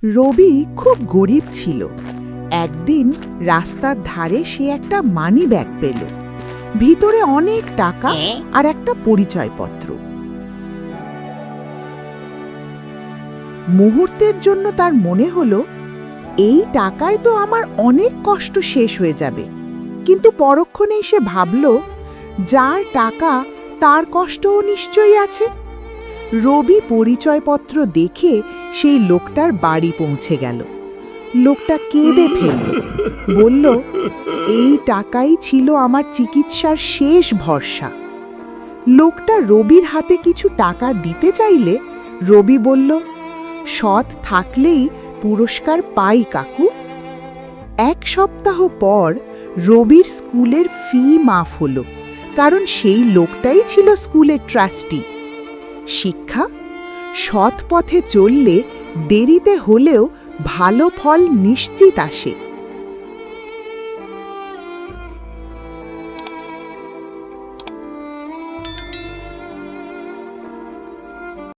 রবি খুব গরিব ছিল। একদিন রাস্তার ধারে সে একটা মানি ব্যাগ পেল। ভিতরে অনেক টাকা আর একটা পরিচয়পত্র। মুহূর্তের জন্য তার মনে হলো, এই টাকায় তো আমার অনেক কষ্ট শেষ হয়ে যাবে। কিন্তু পরক্ষণেই সে ভাবল, যার টাকা তার কষ্টও নিশ্চয়ই আছে। রবি পরিচয়পত্র দেখে সেই লোকটার বাড়ি পৌঁছে গেল। লোকটা কেঁদে ফেলল, বলল, এই টাকাই ছিল আমার চিকিৎসার শেষ ভরসা। লোকটা রবির হাতে কিছু টাকা দিতে চাইলে রবি বলল, সৎ থাকলেই পুরস্কার পাই কাকু। এক সপ্তাহ পর রবির স্কুলের ফি মাফ হলো, কারণ সেই লোকটাই ছিল স্কুলের ট্রাস্টি। শিক্ষা: সৎ পথে চললে দেরিতে হলেও ভালো ফল নিশ্চিত আসে।